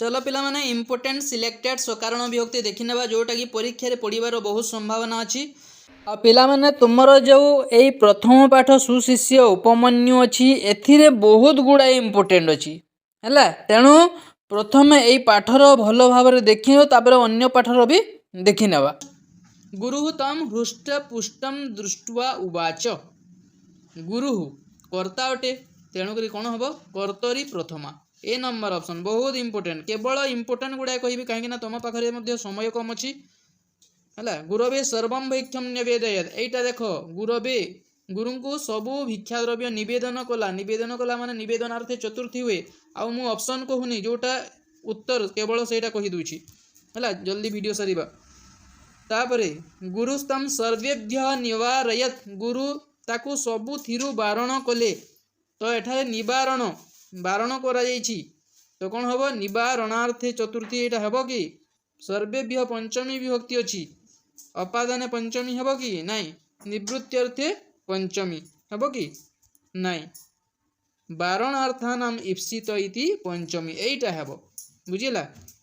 चलो पिला माने इम्पोर्टेंट सिलेक्टेड सकारण विभक्ति देखि नेबा जोटा कि परीक्षा रे पढ़िबार बहुत संभावना अछि। आ पिला माने तुमरो जो एई प्रथम पाठ सुशिष्य उपमन्यु अछि एथिरे बहुत गुडा इम्पोर्टेंट अछि हैला। तेणु प्रथमे एई पाठर भलो भाबरे देखियो तापर अन्य पाठर भी देखि नेबा। गुरुः तम हृष्ट पुष्टम दृष्ट्वा उवाच। गुरुः कर्ता अटे तेणु करी कोन हबो कर्तरी प्रथमा ए नंबर ऑप्शन बहुत इंपोर्टेंट। केवल इंपोर्टेंट गुडा कहबी कहीं तुम पाखे मध्य समय कम अच्छी है। गुरवे सर्वम भैक्षम निवेदयत एटा देख गुरवे गुरु को सबू भिक्षा द्रव्य निवेदन कला माने निवेदनार्थे चतुर्थी हुए आउ मु ऑप्शन कहूनी जोटा उत्तर केवल सेटा कही दूची है। जल्दी वीडियो सरीबा तापरे गुरुस्तम सर्वेभ्य निवारयत गुरु ताकू सबू थिरु बारण कले तो एठारे निवारण बारण करा जाइछि तो कौन हम निवारणार्थे चतुर्थी यहाँ हम कि सर्वेभ्य पंचमी विभक्ति अच्छी अपादाने पंचमी हम कि नाई निवृत्त्यर्थे पंचमी हम कि नाई बारणार्थानाम ईप्सित इति पंचमी एटा हम बुझिला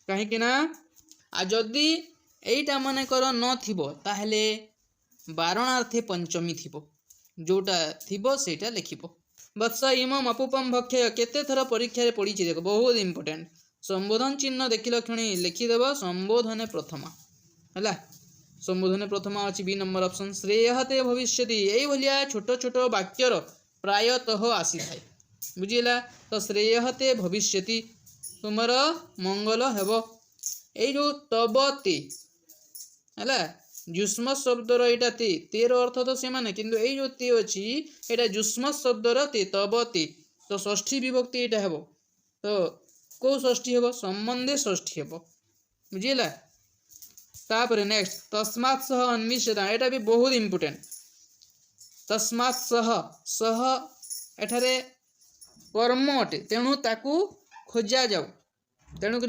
कहीं आ जदि एटा मन कर न ताहले बारणार्थे पंचमी थिबो जोटा थिबो सेटा लिखिबो। वत्स इमम अपुपम भक्षय केते थर परीक्षा रे पड़ी देख बहुत इंपोर्टेंट। संबोधन चिन्ह देखिल क्षणी लिखिदेव संबोधने प्रथमा है। संबोधने प्रथमा अच्छी बी नंबर ऑप्शन। श्रेयते भविष्यति यही भाया छोट छोट वाक्यर प्रायतः आसी थाए बुझीला। तो श्रेयते भविष्यति तुमर मंगल हेब यही जो तब ते है जुष्म शब्दर यहाँ ते तेर अर्थ तो से माने किंतु यही जो ते अच्छी यहाँ जुष्म शब्दर ते तब ते तो षष्ठी विभक्ति यहाँ हेब तो कौ षष्ठी हेब संबंधे षष्ठी हेब बुझीला। तापर नेक्स्ट तस्मात् सह अन्विष्यता यहाँ भी बहुत इंपोर्टेंट। तस्मात् सह सह एठारे कर्म अटे तेणु ताकू खोजा जाऊ तेणुक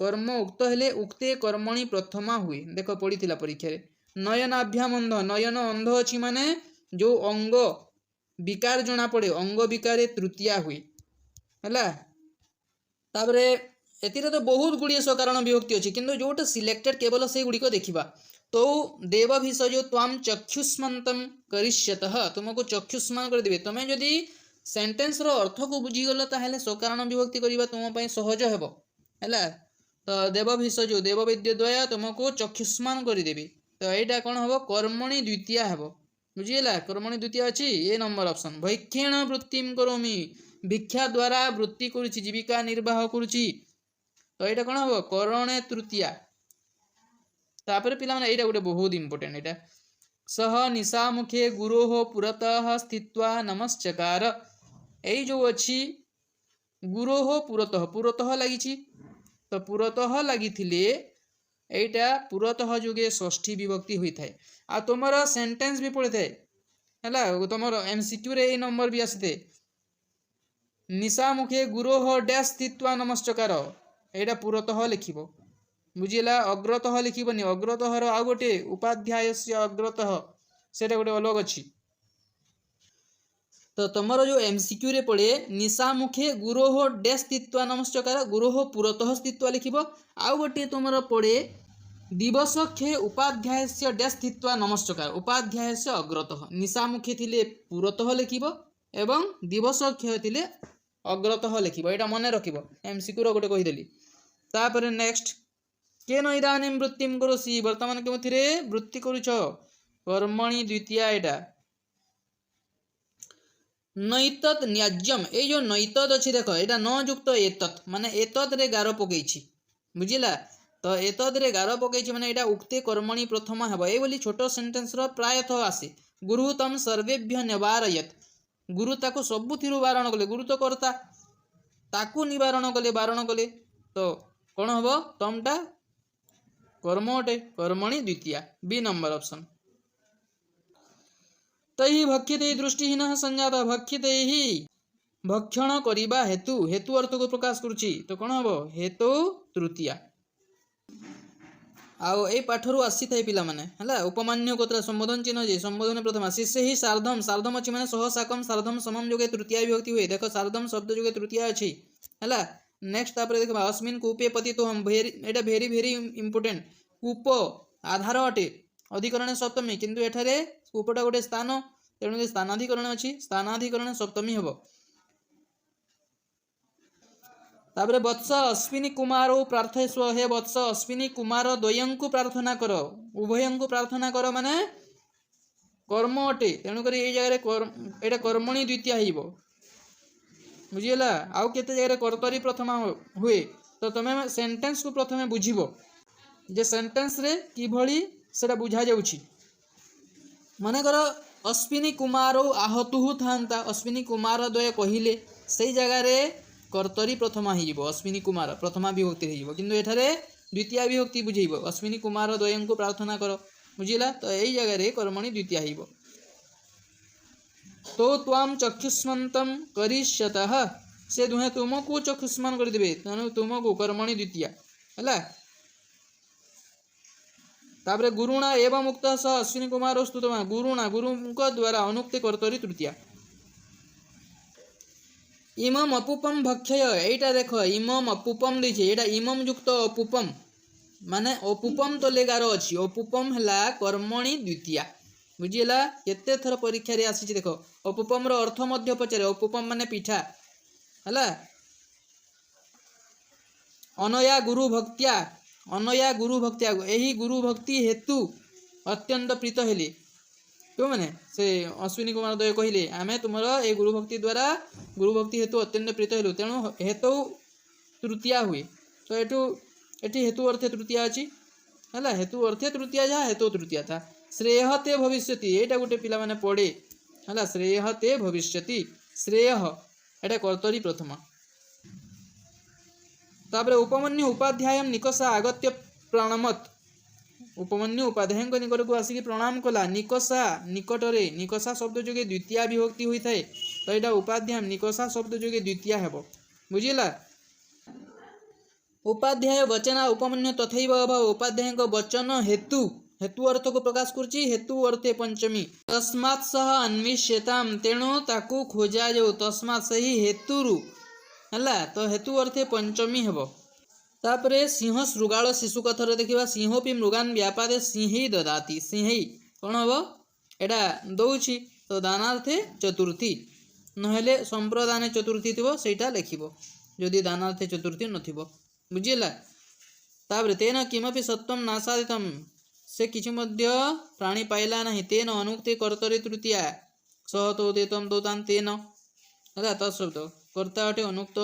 कर्म उक्त हेले उक्ते कर्मणि प्रथमा हुए देख पड़ी परीक्षा रे। नयनाभ्याम अंध नयन अंध अच्छी माने जो अंग विकार जना पड़े अंग विकार तृतीया हुए है। तापरे एतिरे तो बहुत गुड़िए सकारण विभक्ति अच्छी किंतु जोटा सिलेक्टेड केवल से गुड़िक देखा तो देव भिषजो ताम चक्षुष्मंतम करिष्यतः तुमको चक्षुष्मान कर देबे। तुम जदि सेंटेंस रो अर्थ को बुझीगल ताहले सकारण विभक्ति करबा तुम पई सहज हेबो हैला। तो देव भिषजो देव वैद्य द्वय तुमको चक्षुष्मान कर देबे तो यहाँ कौन हम कर्मणि द्वितीया हेब बुझीला। कर्मणि द्वितीया अच्छी ए नंबर ऑप्शन। भैक्षेण वृत्तिम करोमि भिक्षा द्वारा वृत्ति करुछि जीविका निर्वाह करुछि तो यहाँ कौन हम करणे तृतीया। तापर पिला माने एटा गोटे बहुत इंपोर्टेंट एटा। सह निशा मुखे गुरोह पुरतः स्थित्वा नमस्चकार यही जो अच्छी गुरोह पुरतः पुरतः लगी तो पुरतः लगी एटा पुरतः जुगे षष्ठी विभक्ति होता है। आ तुमर सेंटेंस भी पड़े थे है तुम एमसीक्यू रे नंबर भी आसी थे निशा मुखे गुरोह डैश स्थित्वा नमस्कार एटा पुरतः लिखिब बुझीला। अग्रतः लिखिबनी अग्रतः आ गोटे उपाध्याय से अग्रतः सेटा गोटे अलग अच्छी। तो तुमर जो एमसीक्यू रे पड़े निशा मुखे गुरोह डैश स्थित्वा नमस्कार गुरोह पुरतः स्थित्वा लिखिब। आउ गोटे तुमर पड़े दिवस खे उपाध्याय से डैश स्थित्वा नमस्कार उपाध्याय से अग्रतः निशा मुखे थिले पुरतः लिखिब एवं दिवस खे थिले अग्रतः लिखिब एटा मन रखिब एमसीक्यू रो गोटे कहिदेली। तापर नेक्स्ट केन इदानीं वृत्तिम करोसि वर्तमान केमथिरे वृत्ति करूछ कर्मणि द्वितीया एटा। नैतत न्याज्यम ए जो नैतत अच्छी देख यहाँ न युक्त एतत् माने एतत् रे गार पकईछि बुझिला। तो एतत् रे गार पकईछि माने एटा उक्ते कर्मणि प्रथमा हेब ए बोली छोट सेंटेंस रो प्रायतः आसे। गुरु तम सर्वेभ्य निवारयत गुरु ताको सबुथिरु बारण कले गुरु तो कर्ता ताकू निवारण कले बारण कले तो कौन हम तमटा कर्म अटे कर्मणि द्वितीया बी नंबर ऑप्शन। तैहि भक्षिते दृष्टिहीन संजात भक्षिते ही भक्षण करिबा हेतु हेतु अर्थ को प्रकाश करुछि तो कौन हम हेतु तृतीया। आउ ए पाठरू आसी थाए पिला माने हला उपमान्य गोत्र संबोधन चिन्ह जे संबोधन प्रथमा शिष्य ही सार्धम सार्धम अच्छी माने सह साकम सार्धम समम जोगे तृतीया विभक्ति हुए देख सार्धम शब्द जोगे तृतीया अच्छी हला नेक्स्ट तापर देखबा अस्मिन् कूपे पतितोहम एटा भेरी भेरी इंपोर्टेंट कूप आधार अटे अधिकरण सप्तमी किंतु एठारे कूपटा गोटे स्थान तेणु स्थानाधिकरण अछि स्थानाधिकरण सप्तमी हेबो तापर वत्स अश्विनी कुमार प्रार्थयस्व हे वत्स अश्विनी कुमार द्वयंकु प्रार्थना कर उभयंकु प्रार्थना कर माने कर्म अटे तेणुक ये जगह एटा कर्मणि द्वितीय हो बुझीगला आउ केते जगह कर्तरी प्रथमा हुए तो तुम सेंटेंस को प्रथमे बुझिबो जे सेंटेंस रे कि भली सेटा बुझा जाउछि माने कर अश्विनी कुमार आहतु थांता अश्विनी कुमार द्वय कहिले सेई जगह रे कर्तरी प्रथमा हो अश्विनी कुमार प्रथमा विभक्ति हो किंतु एठारे द्वितीय विभक्ति बुझेइबो अश्विनी कुमार द्वयं को प्रार्थना कर बुझिला तो यही जगह रे कर्मणि द्वितीय हो तो त्वाम चक्षुष्मन्तम करिष्यतः से दुहे तुमको चक्षुष्मान कर देबे तेणु तुमको कर्मणि द्वितीय हैला तापरे गुरुणा एवं मुक्त स अश्विनी कुमार स्तुतमा गुरुणा गुरुଙ୍କ द्वारा अनुक्त कर्तरी तृतीया इमम अपुपम भक्षय एटा देखो इमम अपुपम देछे एटा इमम युक्त अपुपम माने अपुपम तो लेगार अछि अपुपम हला कर्मणि द्वितीया बुझिला केते थर परीक्षा रे आसी देखो अपुपम रो अर्थ मध्य पचारे अपुपम माने पिठा हला अनया गुरु भक्त्या एही गुरु भक्ति हेतु अत्यंत प्रीत हेले क्यों माने से अश्विनी कुमार द्वय कहले आमे तुमर ए गुरु भक्ति द्वारा गुरु भक्ति हेतु अत्यंत प्रीत हेलु तेणु हेतु तृतीया हुए तो एठी हेतु अर्थे तृतीया अछि हला हेतु अर्थे तृतीया जा हेतु तृतीया था श्रेयते भविष्यति एटा गोटे पिला माने पढ़े हला श्रेयते भविष्यति श्रेय एटा कर्तरी प्रथमा तापरे उपमन्यु उपाध्याय निकषा आगत्य प्रणमत उपमन्यु उपाध्याय निकट को आसिक प्रणाम कला निकषा निकटरे निकषा शब्द जोगे द्वितीय विभक्ति होई थाए तो एटा उपाध्याय निकषा शब्द जोगे द्वितीय हेबो बुझिला उपाध्याय वचना उपमन्यु तथैव अभाव उपाध्याय वचन हेतु हेतु अर्थ को प्रकाश करछि हेतु अर्थे पंचमी तस्मात् सह अन्विष्यताम तेणु ताकू खोजा जाऊ तस्मात् सही हेतुरु हला तो हेतु अर्थे पंचमी हेबो तापरे सिंह शृगाल शिशु कथर देखिबा सिंहोपि मृगान व्यापादे सिंही ददाति सिंही कोन हबो एटा दउछि तो दानार्थे चतुर्थी नहेले संप्रदाने चतुर्थी थिबो सेटा लेखिबो जदि दानार्थे चतुर्थी नथिबो बुझिला तापरे तेन किमपि सत्वम नासादितम से किछि मध्य प्राणी पाइला नहीं तेन अनुक्ते कर्तरी तृतीया सह तो देतम दोतान तेन हला तत्शब्द कर्ता अटे अनुक्त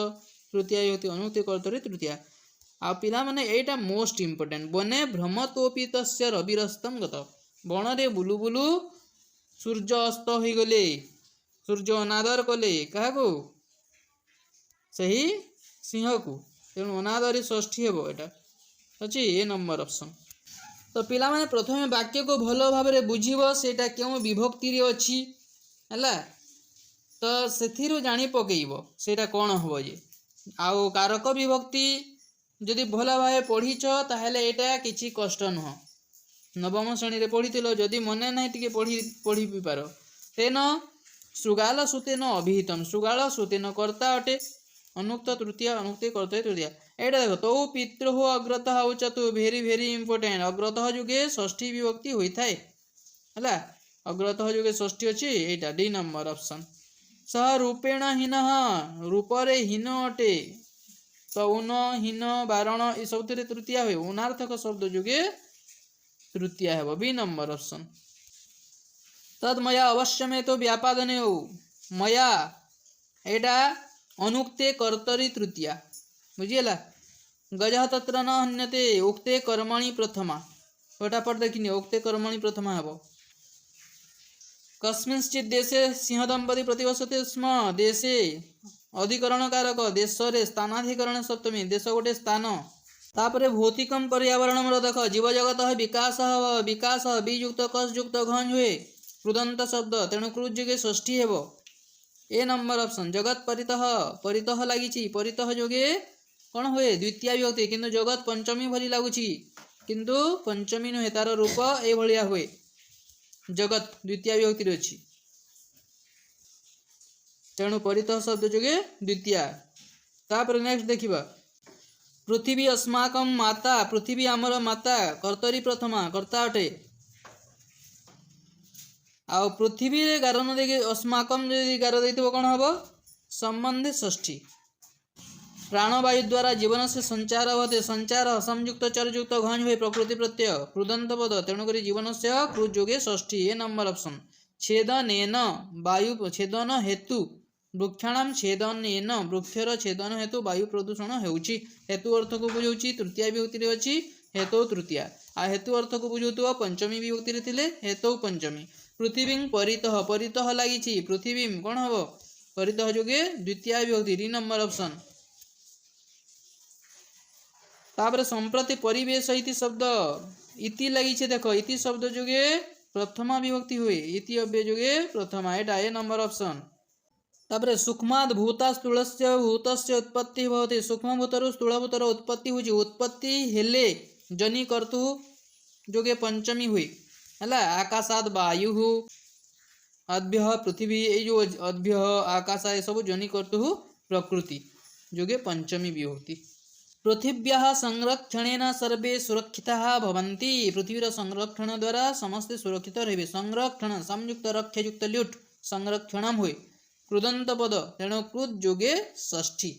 तृतीया होती अनुक्ते कर्तरी तृतीया आ पिला माने एटा मोस्ट इंपोर्टेंट बने भ्रमतोपि तस्य रविरस्तम गत बण रे बुलु बुलु सूर्य अस्त होई गले सूर्य अनादर कले काहाको सही सिंह को तेणु अनादरी षष्ठी हेबो एटा अछि ए नंबर ऑप्शन तो पिला माने प्रथमे वाक्य को भलो भाबरे बुझिबो सेटा केउ विभक्ति रे अछि हला तो सेथिरु जानि पकेइबो सेटा कोन होबो जे आउ कारक विभक्ति जदि भला भावे पढ़ीच ताहले एटा किछि कष्ट नह नवम श्रेणी रे पढ़ीतिलो जदि मने नाही तिके पढ़ी भी पारो तेन शृगाल सुतेन अभिहितम शृगाल सुतेन कर्ता अटे अनुक्त तृतीय अनुक्ते कर्तव्य तृतीय एटा देखो तो पितृ अग्रतः उचतु भेरी भेरी इंपोर्टेंट अग्रतः जुगे षष्ठी विभक्ति होई थाए हला अग्रतः जुगे षष्ठी अछि एटा डी नंबर ऑप्शन सह रूपेण हीनः रूपरे हीन अटे तो उन हीन बारण ए सब तृतीय हुए उनार्थक शब्द जुगे तृतीय हेबो बी नंबर ऑप्शन तद मया अवश्य में तो व्यापादने हो मया एटा अनुक्ते कर्तरी तृतीया बुझिला गजः तत्र न हन्यते उक्ते कर्मणि प्रथमा फटाफट देखिनी उक्ते कर्मणि प्रथमा हेबो कस्मिंश्चित् देशे सिंह दंपति प्रतिवसते स्म देशे अधिकरण कारक देश रे स्थानाधिकरण सप्तमी देश गोटे स्थान तापरे भौतिकम पर्यावरण देख जीव जगत विकास विकास बीयुक्त कस युक्त घन हुए कृदंत शब्द तेणु क्रुज जुगे षष्ठी हेबो ए नंबर ऑप्शन जगत परितः परितः लागिछि परितः जोगे कौन हुए द्वितीय विभक्ति किंतु जगत पंचमी भली लागुछि किंतु पंचमी नुहे तार रूप ए भलिया हुए जगत द्वितीय विभक्ति रे अछि तेणु परितः शब्द जोगे द्वितीय तापर नेक्स्ट देखिबा पृथ्वी अस्माकं माता पृथ्वी आमर माता कर्तरी प्रथमा कर्ता अटे आ पृथ्वी रे गार न देखि अस्माकं जदि गार दैथिबो कोन हबो संबंधी षष्ठी प्राणवायु द्वारा जीवन से संचार होते संचार संयुक्त चरयुक्त घन हुए प्रकृति प्रत्यय कृदंत पद तेणुक जीवन से कृ जोगे षष्ठी ए नंबर ऑप्शन छेदन वायु छेदन हेतु वृक्षाणाम छेदन वृक्षर छेदन हेतु वायु प्रदूषण होउची हेतु अर्थ को बुझाउची तृतीया विभक्ति रे अछि हेतु तृतीया आ हेतु अर्थ को बुझाउतो पंचमी विभक्ति रे थिले हेतु पंचमी पृथ्वी परितः परितः लागिची पृथ्वी कोन हबो परितः जोगे द्वितीय विभक्ति री नंबर ऑप्शन तापर संप्रति परिवेश इति शब्द इति लगी देखो इति शब्द जोगे प्रथमा विभक्ति हुए इति अव्यय जोगे प्रथमा एटा ए नंबर ऑप्शन तापर सूक्ष्माद भूता स्थूलस्य भूतस्य उत्पत्ति होते सूक्ष्म भूतर स्थूल भूतर उत्पत्ति हुई उत्पत्ति हेले जनी कर्तु जोगे पंचमी हुई हला आकाशाद वायु अद्भ्य पृथ्वी ए जो अद्भ्य आकाश ए सब जनी कर्तु प्रकृति जोगे पंचमी विभक्ति पृथिव्याः संरक्षणेन सर्वे सुरक्षिताः भवन्ति पृथ्वीर संरक्षण द्वारा समस्त सुरक्षित रहिबे संरक्षण संयुक्त रक्षयुक्त ल्युट संरक्षणम हुए कृदंत पद तेणु कृत जोगे षष्ठी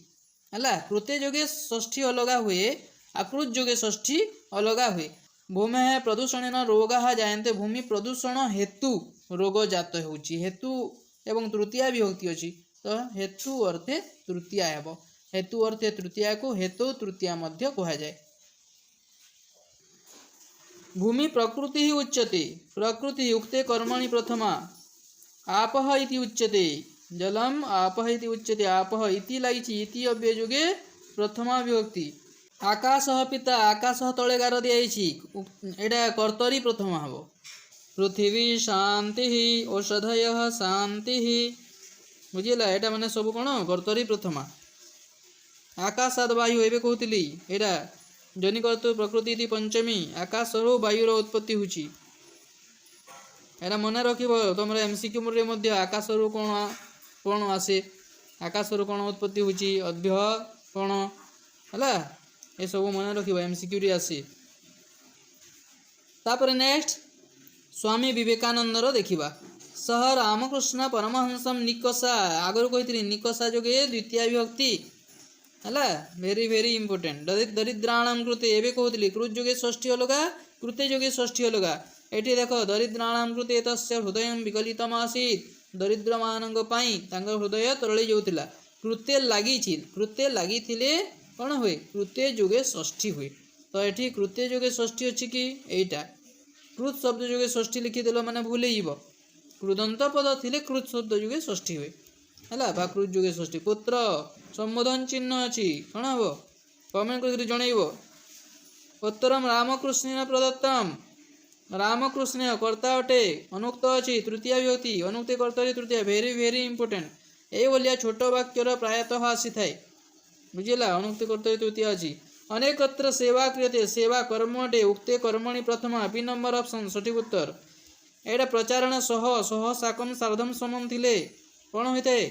हला कृते जोगे षष्ठी अलगा हुए आकृत जोगे षष्ठी अलगा हुए भूमि प्रदूषणेन रोगाः जायन्ते भूमि प्रदूषण हेतु रोग जात होउची हेतु एवं तृतीया विभक्ति अछि तो हेतु अर्थे तृतीया हेबो हेतु अर्थे तृतीया को हेतु तृतीया मध्य कहा जाए भूमि प्रकृति ही उच्यते प्रकृति उक्ते कर्मणि प्रथमा आपः इति उच्यते जलम आपः इति उच्यते आपः इति लागिछि इति अव्यय जोगे प्रथमा विभक्ति आकाशः पिता आकाशः तळे गार दियाइछि एटा कर्तरी प्रथमा हबो पृथ्वी शांति औषधयः शांति बुझिला एटा माने सब कोन कर्तरी प्रथमा आकाशाद वायु एवं कहती एटा जनी कर्तु प्रकृति इति पंचमी आकाश वायुर उत्पत्ति होची एटा मन रख तुम एमसीक्यू रे मध्य आकाश कौन कौन आसे आकाश कौन उत्पत्ति होची अद्भ्य कौन है ये सब मन रख एमसीक्यू रे आसे तापर नेक्स्ट स्वामी विवेकानंदर देखिबा सह रामकृष्ण परमहंसम निकषा आगर कही निकषा जोगे द्वितीय विभक्ति है वेरी वेरी इंपोर्टेंट दरिद्राणाम कृते एवं कहती कृत जोगे षष्ठी अलगा कृते जोगे षष्ठी अलगा एठी देखो दरिद्राणाम कृते तस्य हृदय विकलितम आसीत दरिद्र मानक पई तांकर हृदय तरली जाउतिला कृते लागी कौन हुए कृते जोगे षष्ठी हुए तो एठी कृते जोगे षष्ठी अच्छी कि एटा कृत शब्द जोगे षष्ठी लिखिदेल माने भूल हो कृदंत पद थिले कृत शब्द जोगे षष्ठी हुए है बा कृत जोगे षष्ठी पुत्र संबोधन चिन्ह अच्छी कौन हम कमेंट कर जनइब उत्तरम रामकृष्ण प्रदत्तम रामकृष्ण कर्ता अटे अनुक्त अच्छी तृतीय विभक्ति अनुक्ति कर्तरी तृतीय वेरी वेरी इंपोर्टेंट ये भलिया छोट वाक्यर प्रायतः आसी थाए बुझेगा अनुक्ति कर्तरी तृतीय अच्छी अनेकत्र सेवा क्रियते सेवा कर्म अटे उक्ते कर्मणि प्रथमा बी नंबर ऑप्शन सठिक उत्तर एटा प्रचारण सह सह साकम सार्धम समम थिले कौन होता है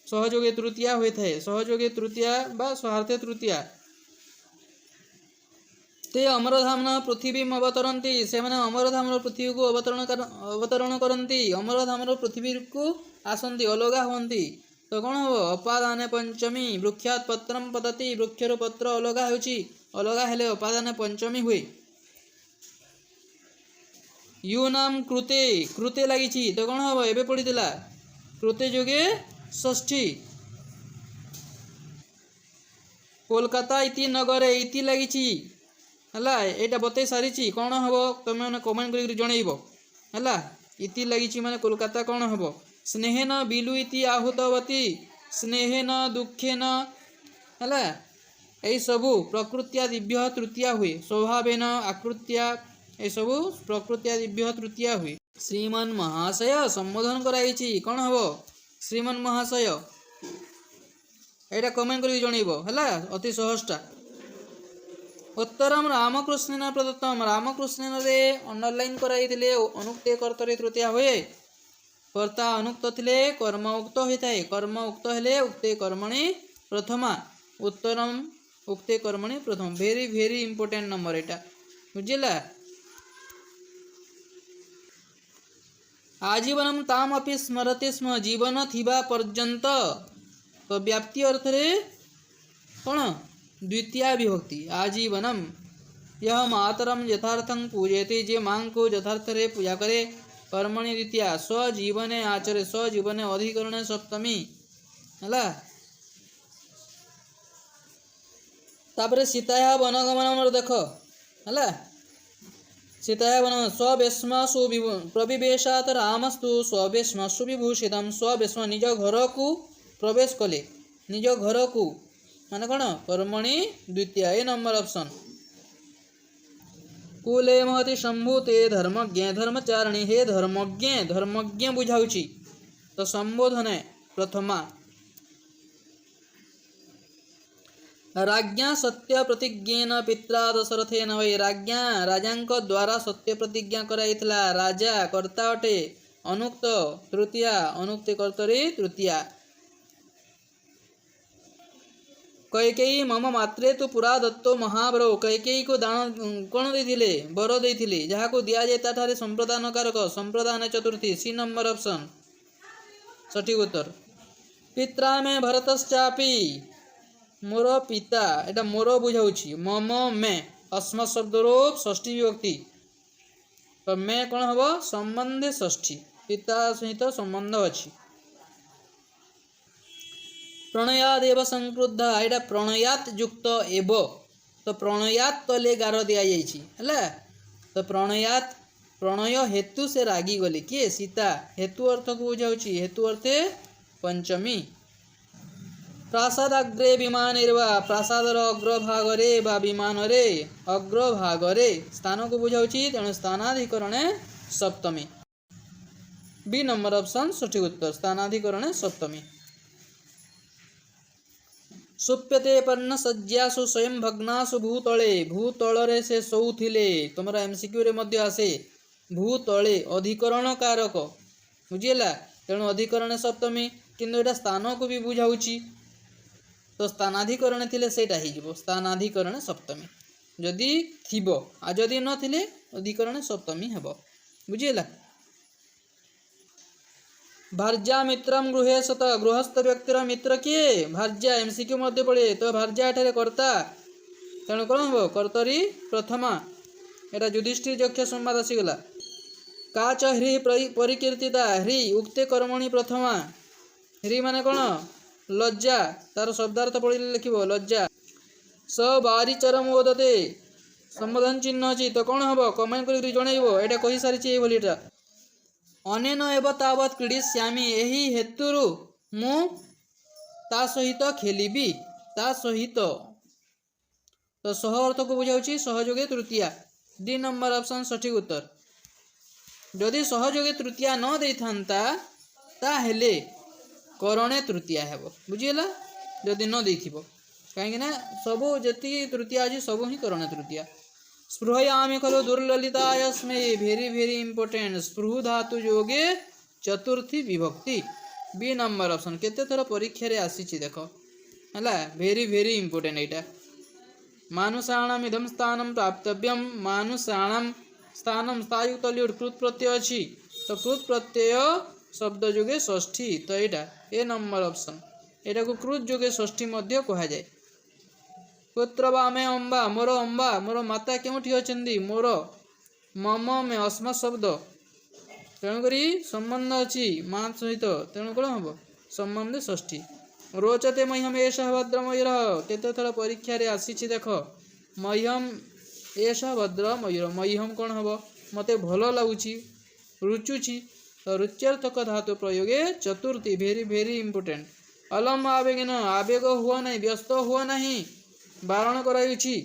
सहयोगे तृतीया होता है सहयोगे तृतीया बा स्वार्थे तृतीया ते अमरधाम पृथ्वी अवतरती से अमरधाम पृथ्वी को अवतरण करती अमरधाम पृथ्वी को आसती अलगा हमें तो कौन हम अपादाने पंचमी वृक्षात पत्रम पतति वृक्षर पत्र अलगा अलगा हेले अपादाने पंचमी हुए यू नाम कृते कृते लगी तो कौन हम एवं पढ़ीला कृते जोगे षष्ठी कोलकाता इति नगरे इति लगी हला एटा बतई सारी कौन हम तुम मैंने कमेंट कर जनइब है इति लगी माने कोलकाता कौन हम स्नेहेन बिलु इति आहूतवती स्नेहेन दुखेन है यही सबू प्रकृत्या दिव्य तृतीया हुए स्वभावेन आकृत्या ये सबू प्रकृत्या दिव्य तृतीया हुए श्रीमान महाशय संबोधन कराई कौन हम श्रीमान महाशय यहाँ कमेंट कर जनइब है अति सहजटा उत्तरम रामकृष्ण प्रदत्तम रामकृष्ण रे अंडरलाइन कराई अनुक्ते कर्तरी तृतीया हुए कर्ता अनुक्त थिले कर्म उक्त होता है कर्म उक्त हेले उक्ते कर्मणि प्रथमा उत्तरम उक्ते कर्मणि प्रथम भेरी भेरी इंपोर्टेंट नंबर एटा बुझिला। आजीवनम ताम अपि स्मरते स्म जीवन थिबा पर्यंत तो व्याप्ति अर्थ रे कौन द्वितीय विभक्ति आजीवनम यह मातरम यथार्थं पूजयते जे मां को यथार्थ रे पूजा करे कर्मणि द्वितीय स्वजीवने आचरे स्वजीवने अधिकरण सप्तमी हला। तापर सीताया वनगमन देख हला सीताया वन स्ववेश्मसु प्रविवेशात रामस्तु स्ववेश्मसु विभूषितम स्ववेश्म निज घर को प्रवेश कले निज घर को माने कौन कर्मणि द्वितीय ए नंबर ऑप्शन। कुले महति संभूते धर्मज्ञ धर्मचारिणी हे धर्मज्ञ बुझाउची तो संबोधन प्रथमा। राज्ञा सत्य प्रतिज्ञेन पित्रा दशरथेन वै राज्ञा राजांक द्वारा सत्य प्रतिज्ञा कराइथला राजा कर्ता अटे अनुक्त तृतीया अनुक्त कर्तरी तृतीया। कैकेयी मम मात्रे तो पुरा दत्तो महाबरो कैकेयी को दान कौन देथिले बर देथिले जहाको दिया जाय ताठारे संप्रदान कारक संप्रदान चतुर्थी सी नंबर ऑप्शन सठिक उत्तर। पित्रा में भरतश्चापि मोर पिता एटा मोर बुझाउछि मम में अस्मत् शब्द रूप षष्ठी विभक्ति तो मैं कौन हम संबंधे षष्ठी पिता सहित संबंध अछि। प्रणयाद एव संक्रुद्धा एटा प्रणयात युक्त एव तो प्रणयात तले गार दिया जाइछि हला तो प्रणयात प्रणय हेतु से रागी गले किए सीता हेतु अर्थ को बुझाउछि हेतु अर्थे पंचमी। प्रासादाग्रे विमानिर्वा प्रासादर अग्रभागरे बा विमानरे अग्रभागरे स्थान को बुझाउछि तेणु स्थानाधिकरणे सप्तमी बी नंबर ऑप्शन सठिक उत्तर स्थानाधिकरणे सप्तमी। सुप्यते पर्ण सज्जासु स्वयं भग्नासु भूतले भूतलरे से सोउथिले तुमरा एमसीक्यू रे मध्य आसे भूतले अधिकरण कारक बुझिला तेणु अधिकरण सप्तमी किंतु एटा स्थान को भी बुझाउछि तो स्थानाधिकरण थिले सेटा ही जीवो स्थानाधिकरण सप्तमी जदि थिबो आ जदि न थिले अधिकरण सप्तमी हेबो बुझिला। भार्या मित्रम गृहे सत गृहस्थ व्यक्तिर मित्र किए भार्या एमसीक्यू मध्ये पड़े तो भार्या एठारे कर्ता तेणु कौन हम कर्तरी प्रथमा एटा युधिष्ठिर यक्ष संवाद आसीगला। काच ह्री परिकीर्तिता ह्री उक्ते कर्मणि प्रथमा ह्री माने कौन लज्जा तार शब्दार्थ पढ़े लिखिबो लज्जा स बारी चरम ओदते संबोधन चिन्ह अछि तो कौन हम कमेंट करी जणैबो एटा कहि सारिछि ए भलिटा अनेन एव तावत क्रीडिष्यामि एही हेतुरु मु ता सहित खेलिबी ता सहित तो सह अर्थ को बुझाउछि सहयोगे तृतीया डी नंबर ऑप्शन सठिक उत्तर। जदि सहयोगे तृतीया न देथांता ता हेले करणे तृतीया हेबो बुझिला जदि न देथिबो काहेकि ना सबो जति तृतीया अछि सबो ही करणे तृतीया। स्पृहयामि खलु दुर्ललितायस्मै भेरी भेरी इंपोर्टेंट स्पृह धातु योगे चतुर्थी विभक्ति बी नंबर ऑप्शन केते थर परीक्षा रे आसीछि देखो हला भेरी भेरी इंपोर्टेंट एटा। मानुषाणाम इदम स्थानम प्राप्तव्यम मानुषाणाम स्थानम स्थायुक्त ल्युट कृत प्रत्यय अछि तो कृत प्रत्यय शब्द जोगे षष्ठी तो एटा ए नंबर ऑप्शन एटा को कृत जोगे षष्ठी मध्य कहा जाए। पुत्र वामे अम्बा मोर माता केउठी अछंदी मोर मम में अस्मत् शब्द तेणु करी संबंध अछि मां सहित तेणु कोन हबो संबंध षष्ठी। रोचते मह्यम एषः भद्रमयूर केते थर परीक्षा रे आसीछि देखो मह्यम एषः भद्रमयूर मह्यम कोन हबो मते भलो लागुछि रुचुछि तो रुच्यर्थक धातु प्रयोगे चतुर्थी भेरी भेरी इंपोर्टेंट। अलम आवेगिन आवेग हुआ नहीं व्यस्त हुआ नहीं बारण करायुछि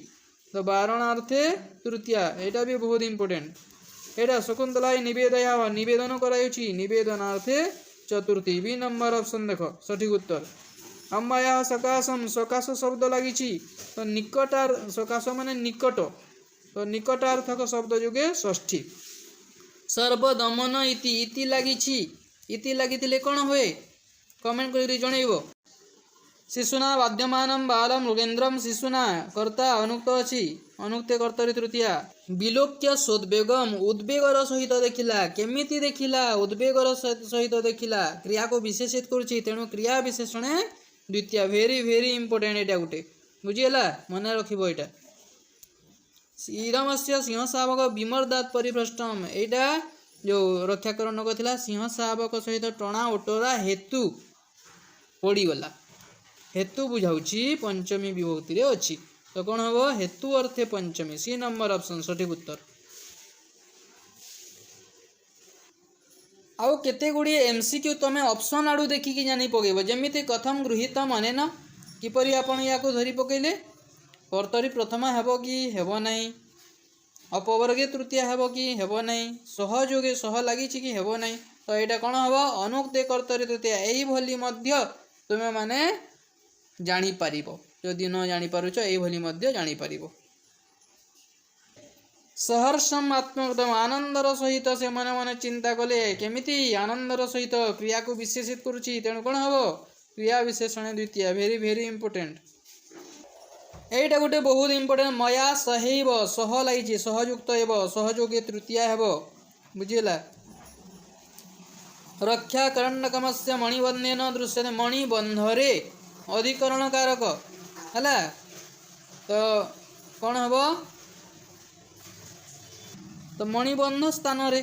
तो बारणार्थे तृतीया एटा भी बहुत इंपोर्टेंट एटा शकुंतलाई निवेदया निवेदन करायुछि निवेदनार्थे चतुर्थी बी नंबर ऑप्शन देखो सठिक उत्तर। अम्बाया सकाशम सकाश शब्द लागिछि तो निकटार सकाश माने निकट तो निकटार्थक शब्द जुगे षष्ठी। सर्वदमन इति लागिछि इति लागिथिले कोन होए कमेंट करि जणैबो शिशुना वाद्यमानं बालं मृगेन्द्रम शिशुना कर्ता अनुक्त अछि अनुक्ते कर्तरी तृतीया विलोक्य सोद्वेगम उद्वेगर सहित देखिला केमिति देखिला उद्वेगर सहित देखिला क्रिया को विशेषित करुछि तेणु क्रिया विशेषणे द्वितीय भेरी भेरी इंपोर्टेंट एटा गुटे बुझिला मन रखिबो एटा श्रीरामस्य सिंह शावक विमर्दात परिभ्रष्टम एटा जो रक्षाकरण थिला सिंह शावक सहित टणा ओटरा हेतु पड़ीगला हेतु बुझाउछि पंचमी विभक्ति रे अछि तो कौन हम हेतु अर्थे पंचमी सी नंबर ऑप्शन सठिक उत्तर आउ केते गुडी एमसीक्यू तमे ऑप्शन आडू देखिकी जानी पकेबो जेमिति कथम गृहीत मनेन किपरि आपण याको धरि पकेले कर्तरी प्रथमा हेबो कि हेबो नाही अपवर्गे तृतीया हेबो कि हेबो नाही सहयोगे सह लागि छि कि हेबो नाही तो एटा कोन हबो अनुक्ते कर्तरी तृतीया एई भली मध्य तुमे माने जानी पारिबो जदि न जानी पारुछ एई भली मध्य जानी पारिबो सहर्षम आत्मकदम आनंदर सहित से मन मन चिंता कले केमिति आनंदर सहित क्रिया को विशेषित करुछि तेणु कोन हबो क्रिया विशेषण द्वितीय भेरी भेरी इंपोर्टेंट एटा गोटे बहुत इंपोर्टेंट मया सहैव सह लागिछि सहयुक्त एव सहयोगी तृतीया हेबो बुझिला रक्षा करण्डकमस्य मणिबन्धेन दृश्यते मणिबन्धरे अधिकरण कारक हला तो कौन हम तो मणिबंध स्थान रे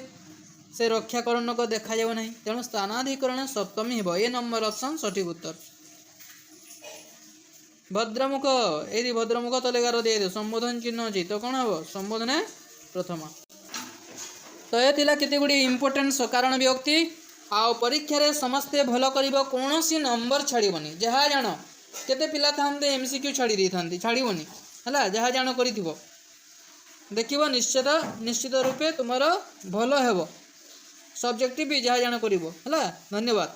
से रक्षाकरण को देखा जाव नहीं तेणु स्थानाधिकरण सप्तमी हेब ए नंबर ऑप्शन सठिक उत्तर भद्रमुख यदि भद्रमुख तलेगार दे दे संबोधन चिन्ह अच्छी तो कौन हम संबोधन प्रथम तो ये थिला केते गुडी इंपोर्टेंट सकारण व्यक्ति आउ परीक्षा रे समस्ते भल करिबो कोनोसी नंबर छाड़ीबनी जहा जान केते पिला थांते एमसीक्यू छाड़ी दी थांती छाड़ीबनी हला जहा जान करिथिबो देखिबो निश्चित रूपे तुमरो भलो हेबो सब्जेक्टिव भी जहा जान करिबो हला धन्यवाद।